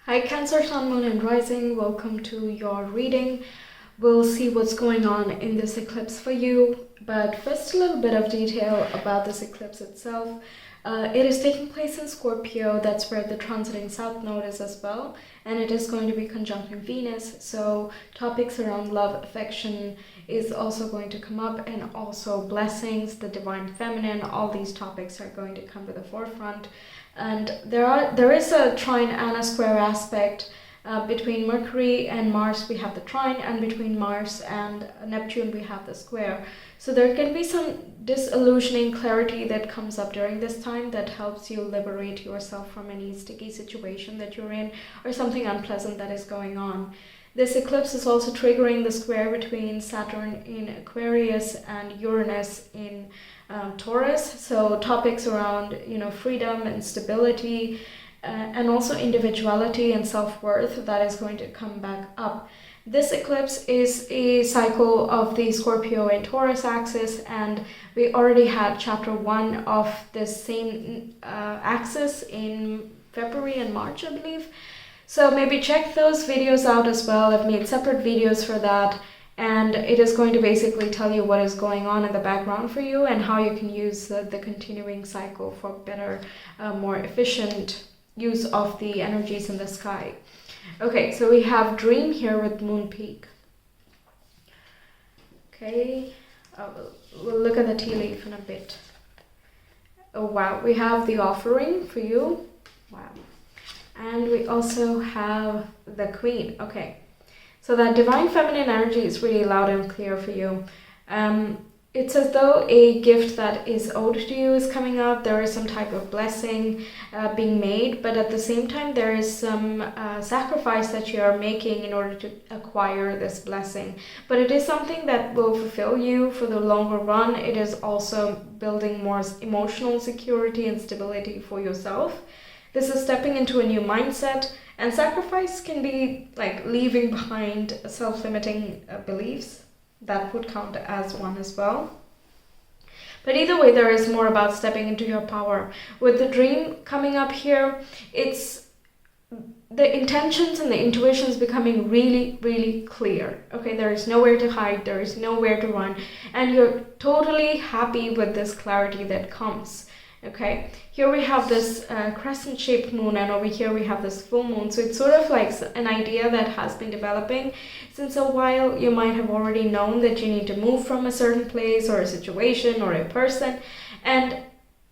Hi Cancer, Sun, Moon and Rising, welcome to your reading. We'll see what's going on in this eclipse for you, but first a little bit of detail about this eclipse itself. It is taking place in Scorpio, that's where the transiting South Node is as well, and it is going to be conjuncting Venus, so topics around love, affection is also going to come up, and also blessings, the divine feminine, all these topics are going to come to the forefront. And there is a trine and a square aspect between Mercury and Mars. We have the trine, and between Mars and Neptune we have the square. So there can be some disillusioning clarity that comes up during this time that helps you liberate yourself from any sticky situation that you're in or something unpleasant that is going on. This eclipse is also triggering the square between Saturn in Aquarius and Uranus in Taurus. So topics around, freedom and stability and also individuality and self-worth, that is going to come back up. This eclipse is a cycle of the Scorpio and Taurus axis, and we already had chapter 1 of this same axis in February and March, I believe. So maybe check those videos out as well. I've made separate videos for that, and it is going to basically tell you what is going on in the background for you and how you can use the continuing cycle for better, more efficient use of the energies in the sky. Okay, so we have Dream here with Moon Peak. Okay, we'll look at the tea leaf in a bit. Oh wow, we have the Offering for you. Wow. And we also have the Queen. Okay, so that divine feminine energy is really loud and clear for you. It's as though a gift that is owed to you is coming up. There is some type of blessing being made, but at the same time there is some sacrifice that you are making in order to acquire this blessing. But it is something that will fulfill you for the longer run. It is also building more emotional security and stability for yourself. This is stepping into a new mindset, and sacrifice can be like leaving behind self-limiting beliefs. That would count as one as well. But either way, there is more about stepping into your power. With the Dream coming up here, it's the intentions and the intuitions becoming really, really clear. Okay, there is nowhere to hide, there is nowhere to run, and you're totally happy with this clarity that comes. Okay, here we have this crescent-shaped moon, and over here we have this full moon. So it's sort of like an idea that has been developing since a while. You might have already known that you need to move from a certain place or a situation or a person, and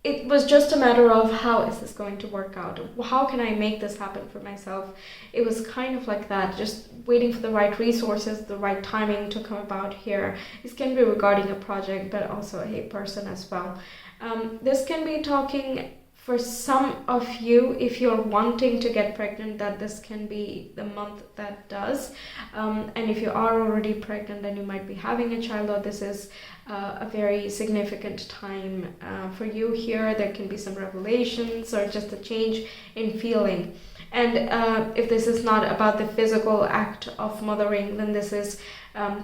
it was just a matter of how is this going to work out? How can I make this happen for myself? It was kind of like that, just waiting for the right resources, the right timing to come about here. This can be regarding a project, but also a person as well. This can be talking for some of you, if you're wanting to get pregnant, that this can be the month that does. And if you are already pregnant, then you might be having a child, or this is a very significant time for you here. There can be some revelations or just a change in feeling. And if this is not about the physical act of mothering, then this is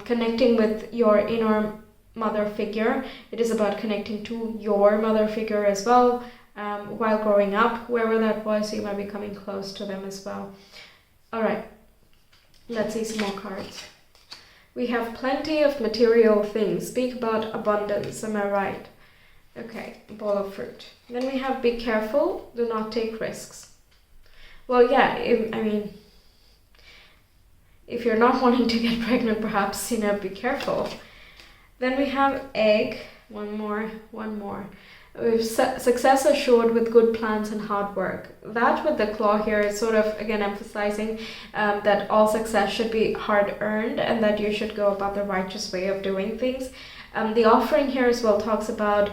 connecting with your inner mother figure. It is about connecting to your mother figure as well. While growing up, wherever that was, you might be coming close to them as well. All right, let's see some more cards. We have plenty of material things. Speak about abundance, am I right? Okay, ball of fruit. Then we have be careful, do not take risks. Well, yeah, if you're not wanting to get pregnant, perhaps, be careful. Then we have egg, one more. We've success assured with good plans and hard work. That with the claw here is sort of, again, emphasizing that all success should be hard earned and that you should go about the righteous way of doing things. The Offering here as well talks about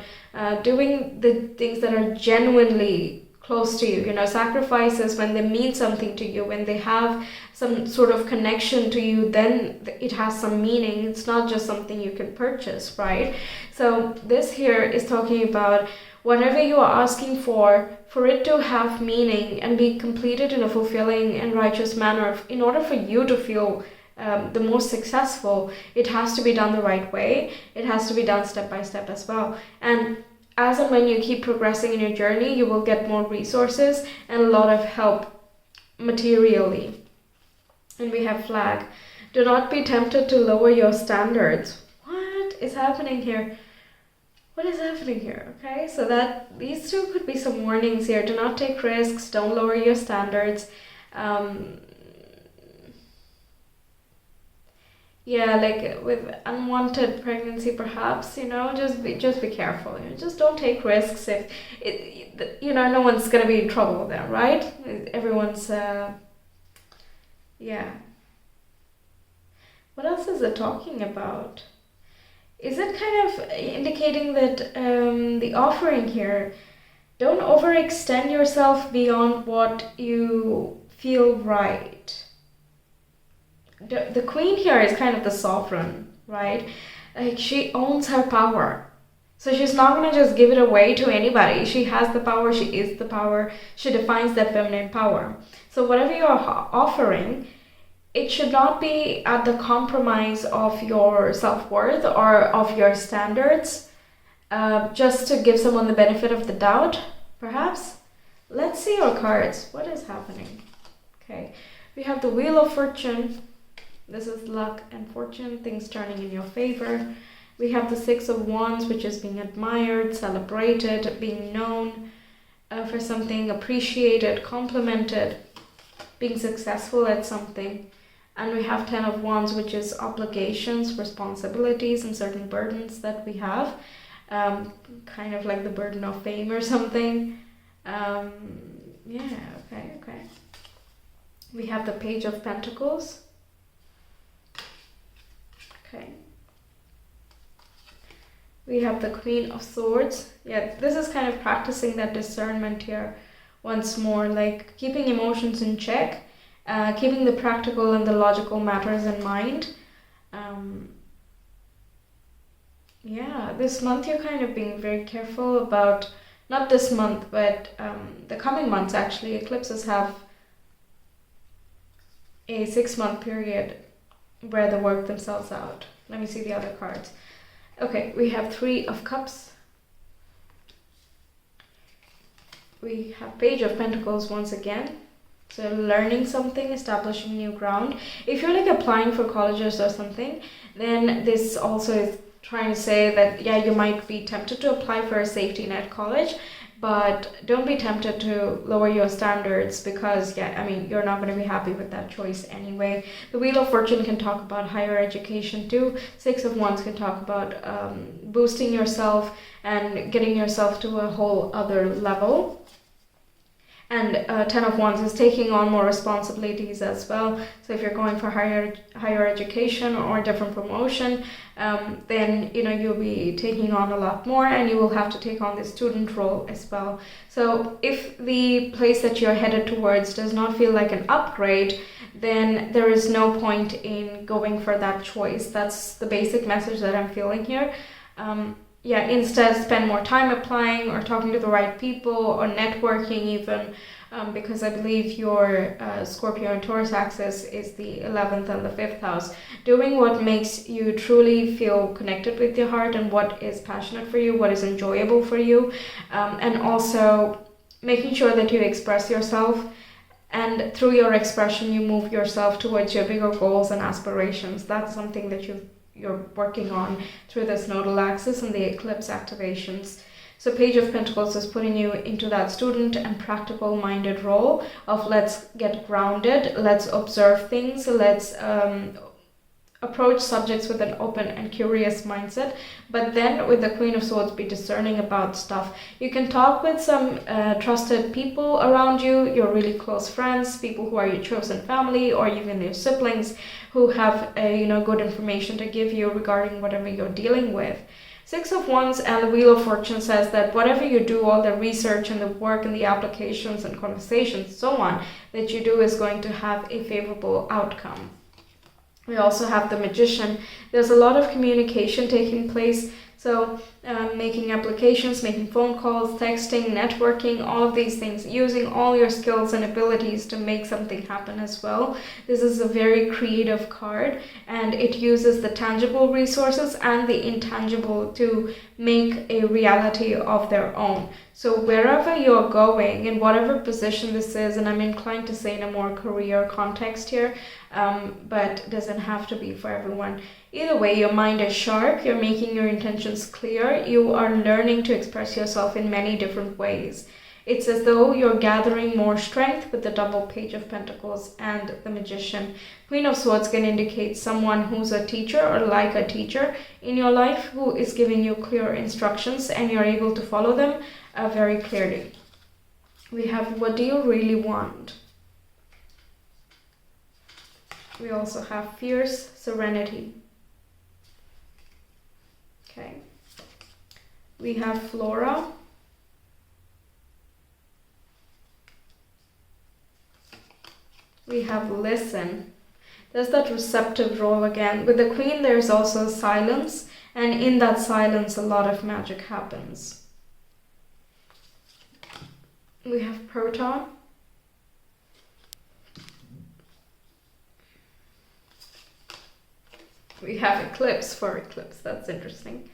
doing the things that are genuinely close to you, sacrifices when they mean something to you, when they have some sort of connection to you, then it has some meaning. It's not just something you can purchase, right? So this here is talking about whatever you are asking for it to have meaning and be completed in a fulfilling and righteous manner. In order for you to feel the most successful, it has to be done the right way. It has to be done step by step as well. And as and when you keep progressing in your journey, you will get more resources and a lot of help materially. And we have flag. Do not be tempted to lower your standards. What is happening here? What is happening here? Okay, so that these two could be some warnings here. Do not take risks. Don't lower your standards. Yeah, like with unwanted pregnancy, perhaps, just be careful. Just don't take risks. If no one's gonna be in trouble there, right? Everyone's yeah. What else is it talking about? Is it kind of indicating that the offering here, don't overextend yourself beyond what you feel right. The queen here is kind of the sovereign, right? Like, she owns her power. So she's not going to just give it away to anybody. She has the power, she is the power, she defines that feminine power. So whatever you're offering, it should not be at the compromise of your self-worth or of your standards, just to give someone the benefit of the doubt, perhaps. Let's see your cards. What is happening? Okay, we have the Wheel of Fortune. This is luck and fortune, things turning in your favor. We have the Six of Wands, which is being admired, celebrated, being known for something, appreciated, complimented, being successful at something. And we have Ten of Wands, which is obligations, responsibilities, and certain burdens that we have. Kind of like the burden of fame or something. Okay. We have the Page of Pentacles. Okay. We have the Queen of Swords. Yeah, this is kind of practicing that discernment here once more, like keeping emotions in check, keeping the practical and the logical matters in mind. This month you're kind of being very careful about, not this month, but the coming months actually. Eclipses have a 6-month period where they work themselves out. Let me see the other cards. Okay, we have Three of Cups. We have Page of Pentacles once again. So learning something, establishing new ground. If you're like applying for colleges or something, then this also is trying to say that, yeah, you might be tempted to apply for a safety net college, but don't be tempted to lower your standards because, you're not going to be happy with that choice anyway. The Wheel of Fortune can talk about higher education too. Six of Wands can talk about boosting yourself and getting yourself to a whole other level. And Ten of Wands is taking on more responsibilities as well. So if you're going for higher education or a different promotion, then you'll be taking on a lot more, and you will have to take on the student role as well. So if the place that you're headed towards does not feel like an upgrade, then there is no point in going for that choice. That's the basic message that I'm feeling here. Instead spend more time applying or talking to the right people or networking even, because I believe your Scorpio and Taurus axis is the 11th and the 5th house. Doing what makes you truly feel connected with your heart and what is passionate for you, what is enjoyable for you, and also making sure that you express yourself, and through your expression you move yourself towards your bigger goals and aspirations. That's something that you're working on through this nodal axis and the eclipse activations. So Page of Pentacles is putting you into that student and practical minded role of let's get grounded, let's observe things, let's approach subjects with an open and curious mindset. But then with the Queen of Swords, be discerning about stuff. You can talk with some trusted people around you, your really close friends, people who are your chosen family, or even your siblings who have good information to give you regarding whatever you're dealing with. Six of Wands and the Wheel of Fortune says that whatever you do, all the research and the work and the applications and conversations, so on, that you do is going to have a favorable outcome. We also have the Magician. There's a lot of communication taking place. So making applications, making phone calls, texting, networking, all of these things, using all your skills and abilities to make something happen as well. This is a very creative card, and it uses the tangible resources and the intangible to make a reality of their own. So wherever you're going, in whatever position this is, and I'm inclined to say in a more career context here, but it doesn't have to be for everyone. Either way, your mind is sharp, you're making your intentions clear, you are learning to express yourself in many different ways. It's as though you're gathering more strength with the double Page of Pentacles and the Magician. Queen of Swords can indicate someone who's a teacher or like a teacher in your life who is giving you clear instructions and you're able to follow them very clearly. We have, what do you really want? We also have fierce serenity. Okay. We have Flora. We have listen. There's that receptive role again. With the Queen, there's also silence, and in that silence, a lot of magic happens. We have Proton. We have Eclipse for Eclipse. That's interesting.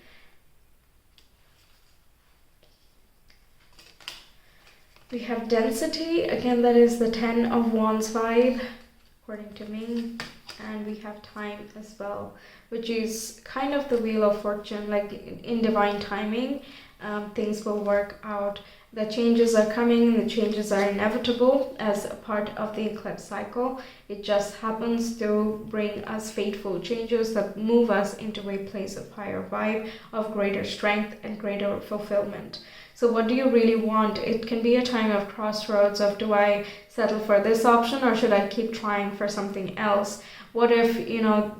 We have density, again that is the 10 of Wands vibe, according to me. And we have time as well, which is kind of the Wheel of Fortune, like in divine timing, things will work out. The changes are coming, the changes are inevitable as a part of the eclipse cycle. It just happens to bring us fateful changes that move us into a place of higher vibe, of greater strength and greater fulfillment. So what do you really want? It can be a time of crossroads of, do I settle for this option or should I keep trying for something else? What if,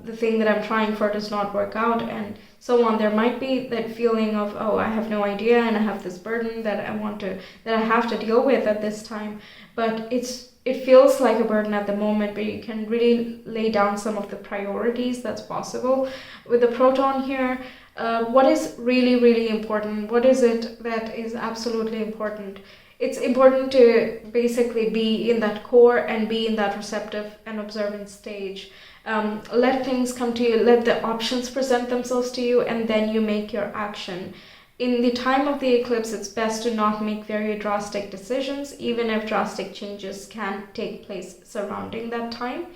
the thing that I'm trying for does not work out, and so on. There might be that feeling of, oh, I have no idea and I have this burden that I have to deal with at this time. But it feels like a burden at the moment, but you can really lay down some of the priorities that's possible. With the Proton here, what is really, really important? What is it that is absolutely important? It's important to basically be in that core and be in that receptive and observant stage. Let things come to you, let the options present themselves to you, and then you make your action. In the time of the eclipse, it's best to not make very drastic decisions, even if drastic changes can take place surrounding that time.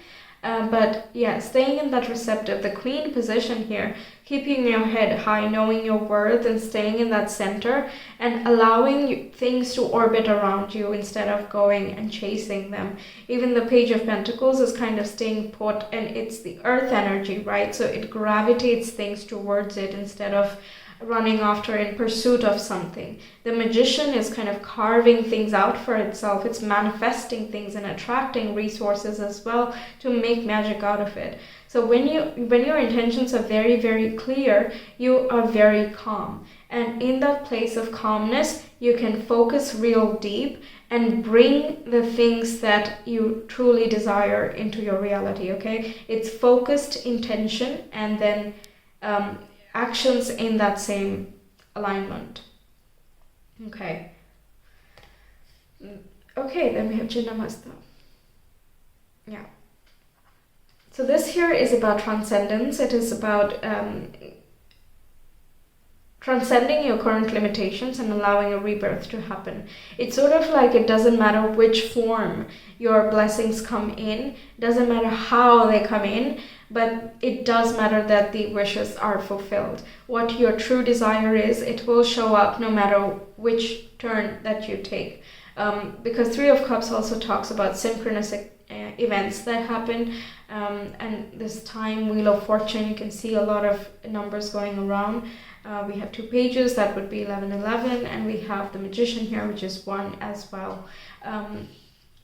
But yeah, staying in that receptive, the Queen position here, keeping your head high, knowing your worth and staying in that center and allowing things to orbit around you instead of going and chasing them. Even the Page of Pentacles is kind of staying put, and it's the earth energy, right? So it gravitates things towards it instead of running after in pursuit of something. The Magician is kind of carving things out for itself. It's manifesting things and attracting resources as well to make magic out of it. So when your intentions are very, very clear, you are very calm. And in that place of calmness, you can focus real deep and bring the things that you truly desire into your reality, okay? It's focused intention and then actions in that same alignment. Okay. Okay, then we have Chinnamasta. Yeah. So this here is about transcendence. It is about transcending your current limitations and allowing a rebirth to happen. It's sort of like it doesn't matter which form your blessings come in, it doesn't matter how they come in, but it does matter that the wishes are fulfilled. What your true desire is, it will show up no matter which turn that you take. Because Three of Cups also talks about synchronous events that happen, and this time, Wheel of Fortune, you can see a lot of numbers going around. We have 2 pages, that would be 1111, and we have the Magician here, which is 1 as well.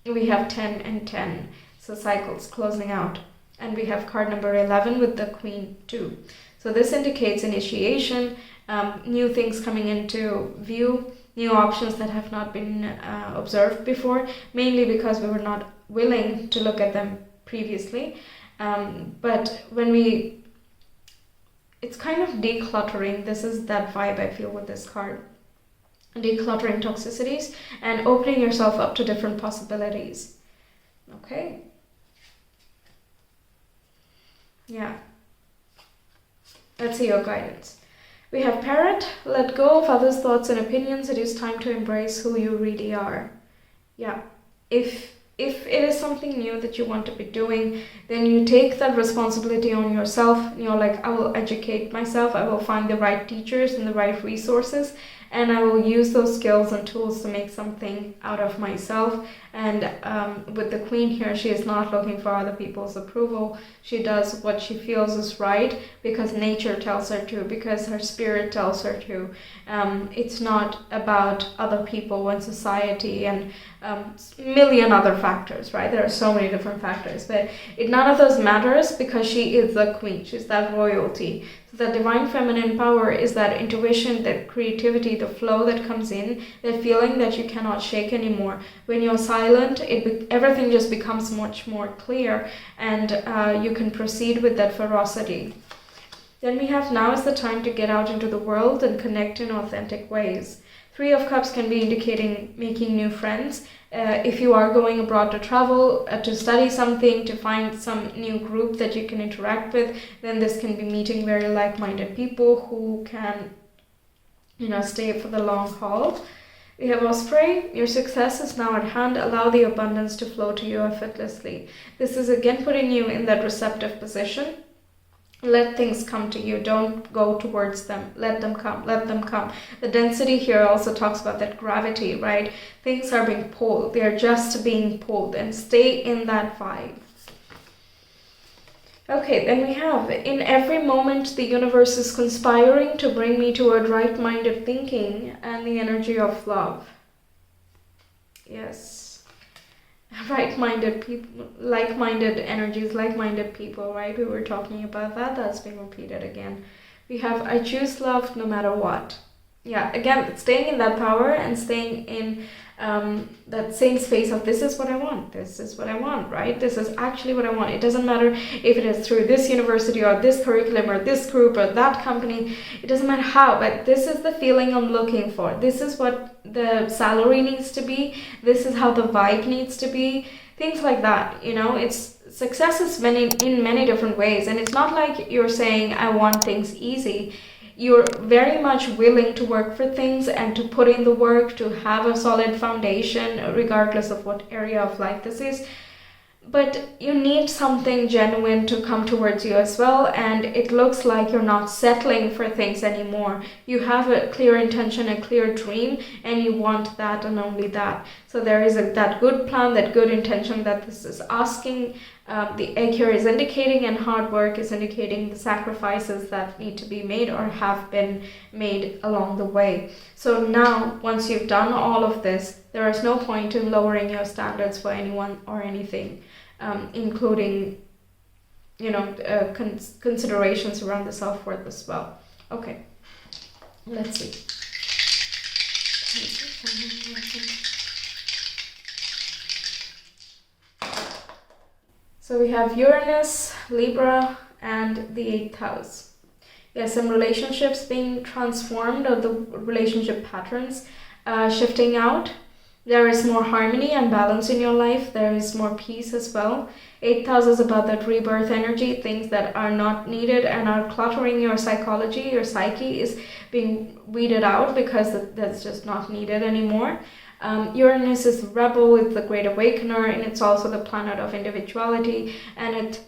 We have 10 and 10, so cycles closing out. And we have card number 11 with the Queen 2. So this indicates initiation, new things coming into view, new options that have not been observed before, mainly because we were not willing to look at them previously. But when it's kind of decluttering. This is that vibe I feel with this card. Decluttering toxicities and opening yourself up to different possibilities. Okay. Yeah. Let's see your guidance. We have Parrot. Let go of others' thoughts and opinions. It is time to embrace who you really are. Yeah. If it is something new that you want to be doing, then you take that responsibility on yourself. You're like, I will educate myself. I will find the right teachers and the right resources, and I will use those skills and tools to make something out of myself. And with the Queen here, she is not looking for other people's approval. She does what she feels is right because nature tells her to, because her spirit tells her to. It's not about other people and society and million other factors, right? There are so many different factors, but none of those matters because she is the Queen. She's that royalty. So the divine feminine power is that intuition, that creativity, the flow that comes in, that feeling that you cannot shake anymore. When you're silent, everything just becomes much more clear, and you can proceed with that ferocity. Then we have, now is the time to get out into the world and connect in authentic ways. 3 of Cups can be indicating making new friends. If you are going abroad to travel, to study something, to find some new group that you can interact with, then this can be meeting very like-minded people who can, stay for the long haul. We have Osprey. Your success is now at hand. Allow the abundance to flow to you effortlessly. This is again putting you in that receptive position. Let things come to you. Don't go towards them. Let them come. Let them come. The density here also talks about that gravity, right? Things are being pulled. They are just being pulled, and stay in that vibe. Okay, then we have, in every moment the universe is conspiring to bring me toward right-minded thinking and the energy of love. Yes. Right-minded people, like-minded energies, like-minded people, right? We were talking about that. That's being repeated again. We have, I choose love no matter what. Yeah, again, staying in that power and staying in that same space of this is what I want. This is what I want, right? This is actually what I want. It doesn't matter if it is through this university or this curriculum or this group or that company. It doesn't matter how, but this is the feeling I'm looking for. This is what the salary needs to be. This is how the vibe needs to be. Things like that, it's success is in many different ways. And it's not like you're saying, I want things easy. You're very much willing to work for things and to put in the work, to have a solid foundation, regardless of what area of life this is. But you need something genuine to come towards you as well, and it looks like you're not settling for things anymore. You have a clear intention, a clear dream, and you want that and only that. So there is that good plan, that good intention that this is asking. The egg here is indicating, and hard work is indicating the sacrifices that need to be made or have been made along the way. So now, once you've done all of this, there is no point in lowering your standards for anyone or anything, including, considerations around the self-worth as well. Okay, let's see. So we have Uranus, Libra, and the 8th house. Yes, some relationships being transformed, or the relationship patterns shifting out. There is more harmony and balance in your life. There is more peace as well. 8th house is about that rebirth energy, things that are not needed and are cluttering your psychology. Your psyche is being weeded out because that's just not needed anymore. Uranus is rebel, it's the great awakener, and it's also the planet of individuality, and it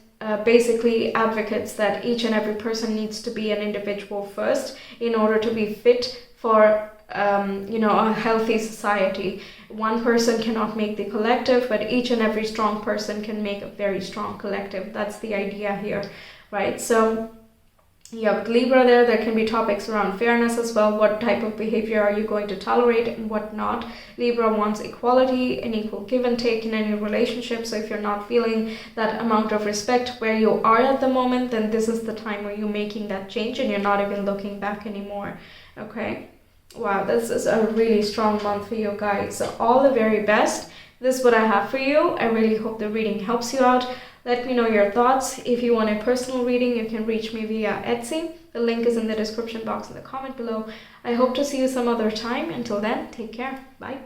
basically advocates that each and every person needs to be an individual first in order to be fit for a healthy society. One person cannot make the collective, but each and every strong person can make a very strong collective. That's the idea here, right? So yeah, with Libra there can be topics around fairness as well. What type of behavior are you going to tolerate and what not? Libra wants equality and equal give and take in any relationship. So if you're not feeling that amount of respect where you are at the moment, then this is the time where you're making that change and you're not even looking back anymore. Okay. Wow, this is a really strong month for you guys. So all the very best. This is what I have for you. I really hope the reading helps you out. Let me know your thoughts. If you want a personal reading, you can reach me via Etsy. The link is in the description box in the comment below. I hope to see you some other time. Until then, take care. Bye.